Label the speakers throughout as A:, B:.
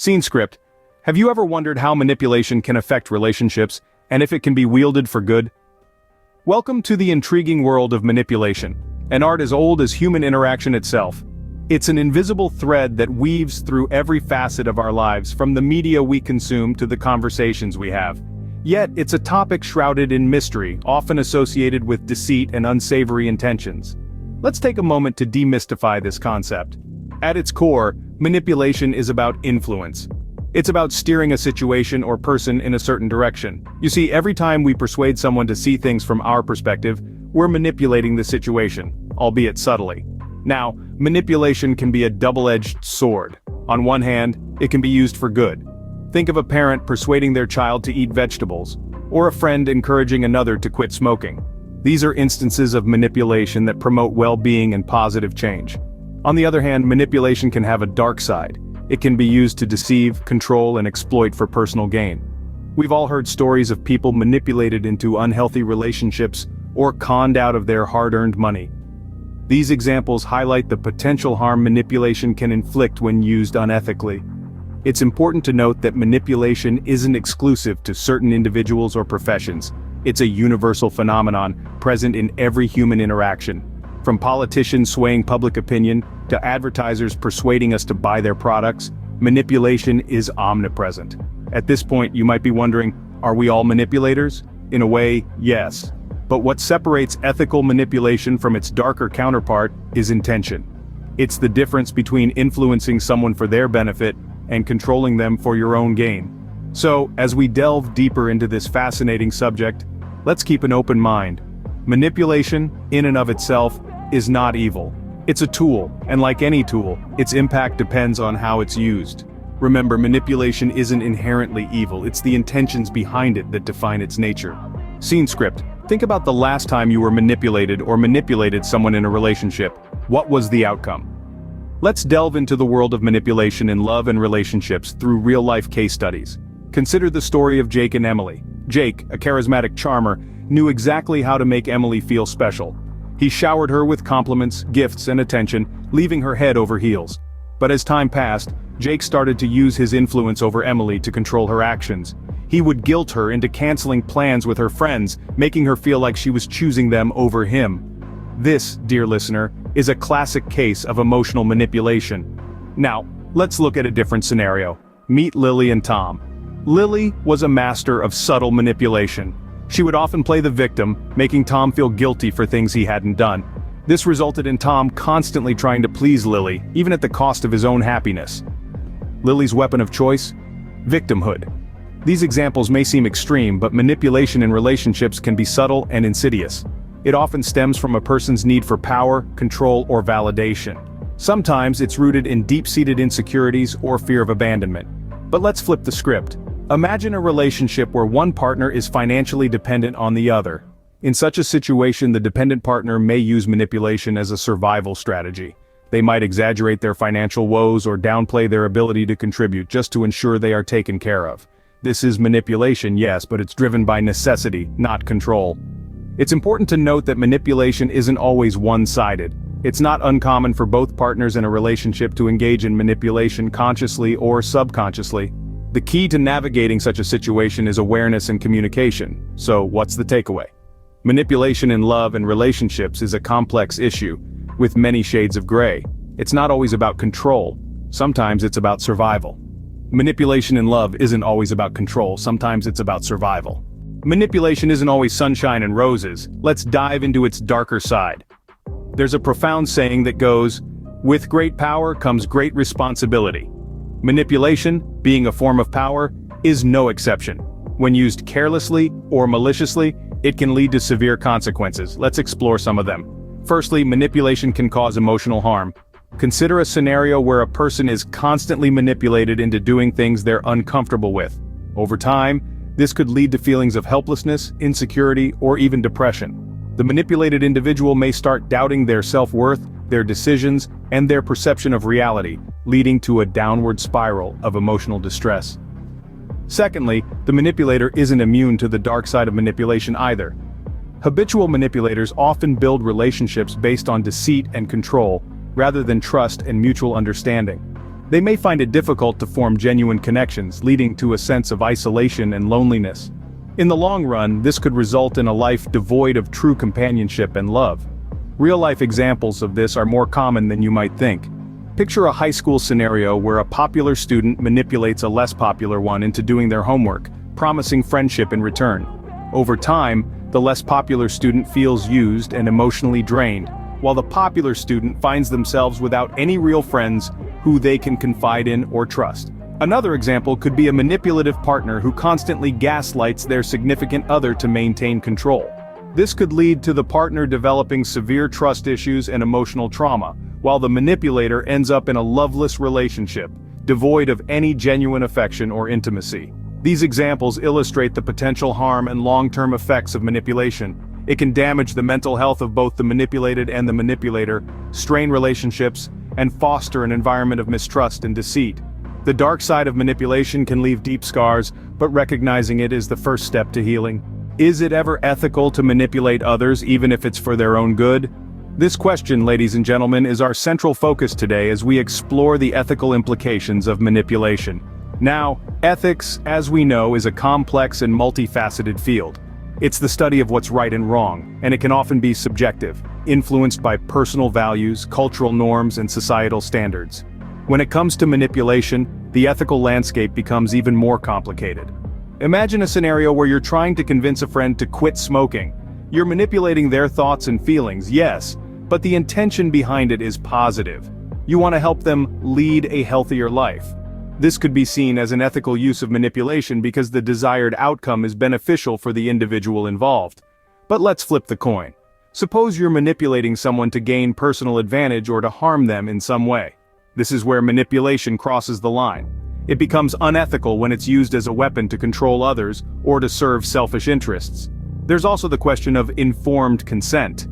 A: Scene script. Have you ever wondered how manipulation can affect relationships, and if it can be wielded for good? Welcome to the intriguing world of manipulation, an art as old as human interaction itself. It's an invisible thread that weaves through every facet of our lives, from the media we consume to the conversations we have. Yet, it's a topic shrouded in mystery, often associated with deceit and unsavory intentions. Let's take a moment to demystify this concept. At its core, manipulation is about influence. It's about steering a situation or person in a certain direction. You see, every time we persuade someone to see things from our perspective, we're manipulating the situation, albeit subtly. Now, manipulation can be a double-edged sword. On one hand, it can be used for good. Think of a parent persuading their child to eat vegetables, or a friend encouraging another to quit smoking. These are instances of manipulation that promote well-being and positive change. On the other hand, manipulation can have a dark side. It can be used to deceive, control, and exploit for personal gain. We've all heard stories of people manipulated into unhealthy relationships or conned out of their hard-earned money. These examples highlight the potential harm manipulation can inflict when used unethically. It's important to note that manipulation isn't exclusive to certain individuals or professions. It's a universal phenomenon present in every human interaction. From politicians swaying public opinion to advertisers persuading us to buy their products, manipulation is omnipresent. At this point, you might be wondering, are we all manipulators? In a way, yes. But what separates ethical manipulation from its darker counterpart is intention. It's the difference between influencing someone for their benefit and controlling them for your own gain. So, as we delve deeper into this fascinating subject, let's keep an open mind. Manipulation, in and of itself, is not evil. It's a tool, and like any tool, its impact depends on how it's used. Remember, manipulation isn't inherently evil, it's the intentions behind it that define its nature. Scene script. Think about the last time you were manipulated or manipulated someone in a relationship. What was the outcome? Let's delve into the world of manipulation in love and relationships through real-life case studies. Consider the story of Jake and Emily. Jake, a charismatic charmer, knew exactly how to make Emily feel special. He showered her with compliments, gifts, and attention, leaving her head over heels. But as time passed, Jake started to use his influence over Emily to control her actions. He would guilt her into canceling plans with her friends, making her feel like she was choosing them over him. This, dear listener, is a classic case of emotional manipulation. Now, let's look at a different scenario. Meet Lily and Tom. Lily was a master of subtle manipulation. She would often play the victim, making Tom feel guilty for things he hadn't done. This resulted in Tom constantly trying to please Lily, even at the cost of his own happiness. Lily's weapon of choice? Victimhood. These examples may seem extreme, but manipulation in relationships can be subtle and insidious. It often stems from a person's need for power, control, or validation. Sometimes it's rooted in deep-seated insecurities or fear of abandonment. But let's flip the script. Imagine a relationship where one partner is financially dependent on the other. In such a situation, the dependent partner may use manipulation as a survival strategy. They might exaggerate their financial woes or downplay their ability to contribute just to ensure they are taken care of. This is manipulation, yes, but it's driven by necessity, not control. It's important to note that manipulation isn't always one-sided. It's not uncommon for both partners in a relationship to engage in manipulation consciously or subconsciously. The key to navigating such a situation is awareness and communication. So, what's the takeaway? Manipulation in love and relationships is a complex issue, with many shades of gray. It's not always about control. Sometimes it's about survival. Manipulation in love isn't always about control. Sometimes it's about survival. Manipulation isn't always sunshine and roses. Let's dive into its darker side. There's a profound saying that goes, "With great power comes great responsibility." Manipulation, being a form of power, is no exception. When used carelessly or maliciously, it can lead to severe consequences. Let's explore some of them. Firstly, manipulation can cause emotional harm. Consider a scenario where a person is constantly manipulated into doing things they're uncomfortable with. Over time, this could lead to feelings of helplessness, insecurity, or even depression. The manipulated individual may start doubting their self-worth, their decisions, and their perception of reality, leading to a downward spiral of emotional distress. Secondly, the manipulator isn't immune to the dark side of manipulation either. Habitual manipulators often build relationships based on deceit and control, rather than trust and mutual understanding. They may find it difficult to form genuine connections, leading to a sense of isolation and loneliness. In the long run, this could result in a life devoid of true companionship and love. Real-life examples of this are more common than you might think. Picture a high school scenario where a popular student manipulates a less popular one into doing their homework, promising friendship in return. Over time, the less popular student feels used and emotionally drained, while the popular student finds themselves without any real friends who they can confide in or trust. Another example could be a manipulative partner who constantly gaslights their significant other to maintain control. This could lead to the partner developing severe trust issues and emotional trauma, while the manipulator ends up in a loveless relationship, devoid of any genuine affection or intimacy. These examples illustrate the potential harm and long-term effects of manipulation. It can damage the mental health of both the manipulated and the manipulator, strain relationships, and foster an environment of mistrust and deceit. The dark side of manipulation can leave deep scars, but recognizing it is the first step to healing. Is it ever ethical to manipulate others even if it's for their own good? This question, ladies and gentlemen, is our central focus today as we explore the ethical implications of manipulation. Now, ethics, as we know, is a complex and multifaceted field. It's the study of what's right and wrong, and it can often be subjective, influenced by personal values, cultural norms, and societal standards. When it comes to manipulation, the ethical landscape becomes even more complicated. Imagine a scenario where you're trying to convince a friend to quit smoking. You're manipulating their thoughts and feelings, yes, but the intention behind it is positive. You want to help them lead a healthier life. This could be seen as an ethical use of manipulation because the desired outcome is beneficial for the individual involved. But let's flip the coin. Suppose you're manipulating someone to gain personal advantage or to harm them in some way. This is where manipulation crosses the line. It becomes unethical when it's used as a weapon to control others or to serve selfish interests. There's also the question of informed consent.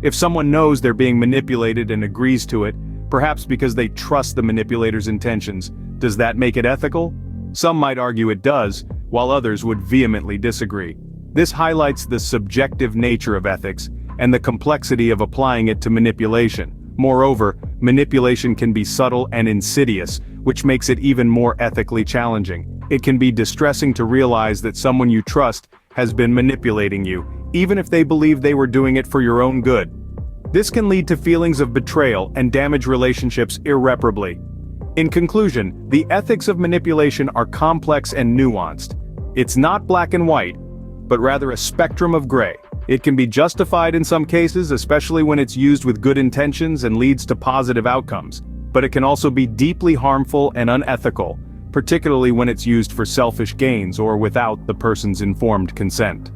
A: If someone knows they're being manipulated and agrees to it, perhaps because they trust the manipulator's intentions, does that make it ethical? Some might argue it does, while others would vehemently disagree. This highlights the subjective nature of ethics and the complexity of applying it to manipulation. Moreover, manipulation can be subtle and insidious, which makes it even more ethically challenging. It can be distressing to realize that someone you trust has been manipulating you, even if they believe they were doing it for your own good. This can lead to feelings of betrayal and damage relationships irreparably. In conclusion, the ethics of manipulation are complex and nuanced. It's not black and white, but rather a spectrum of gray. It can be justified in some cases, especially when it's used with good intentions and leads to positive outcomes, but it can also be deeply harmful and unethical, particularly when it's used for selfish gains or without the person's informed consent.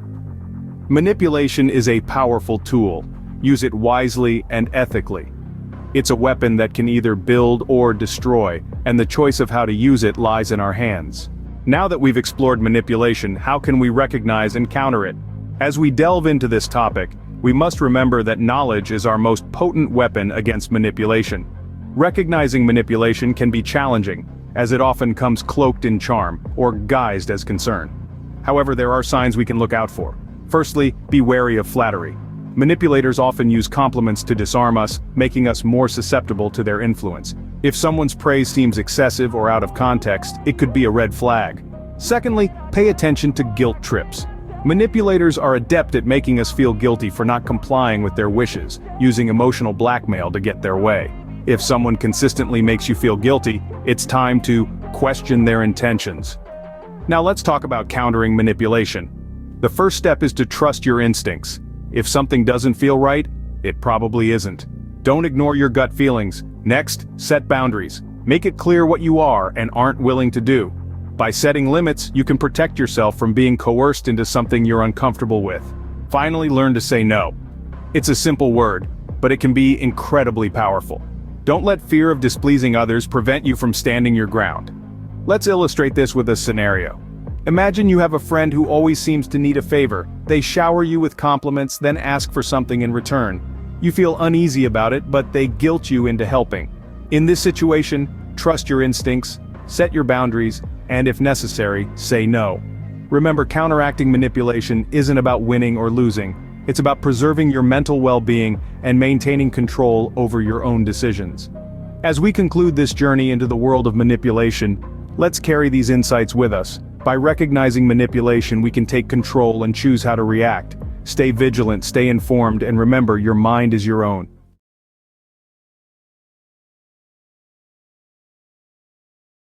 A: Manipulation is a powerful tool. Use it wisely and ethically. It's a weapon that can either build or destroy, and the choice of how to use it lies in our hands. Now that we've explored manipulation, how can we recognize and counter it? As we delve into this topic, we must remember that knowledge is our most potent weapon against manipulation. Recognizing manipulation can be challenging, as it often comes cloaked in charm or guised as concern. However, there are signs we can look out for. Firstly, be wary of flattery. Manipulators often use compliments to disarm us, making us more susceptible to their influence. If someone's praise seems excessive or out of context, it could be a red flag. Secondly, pay attention to guilt trips. Manipulators are adept at making us feel guilty for not complying with their wishes, using emotional blackmail to get their way. If someone consistently makes you feel guilty, it's time to question their intentions. Now let's talk about countering manipulation. The first step is to trust your instincts. If something doesn't feel right, it probably isn't. Don't ignore your gut feelings. Next, set boundaries. Make it clear what you are and aren't willing to do. By setting limits, you can protect yourself from being coerced into something you're uncomfortable with. Finally, learn to say no. It's a simple word, but it can be incredibly powerful. Don't let fear of displeasing others prevent you from standing your ground. Let's illustrate this with a scenario. Imagine you have a friend who always seems to need a favor. They shower you with compliments, then ask for something in return. You feel uneasy about it, but they guilt you into helping. In this situation, trust your instincts, set your boundaries, and if necessary, say no. Remember, counteracting manipulation isn't about winning or losing. It's about preserving your mental well-being and maintaining control over your own decisions. As we conclude this journey into the world of manipulation, let's carry these insights with us. By recognizing manipulation, we can take control and choose how to react. Stay vigilant, stay informed, and remember, your mind is your own.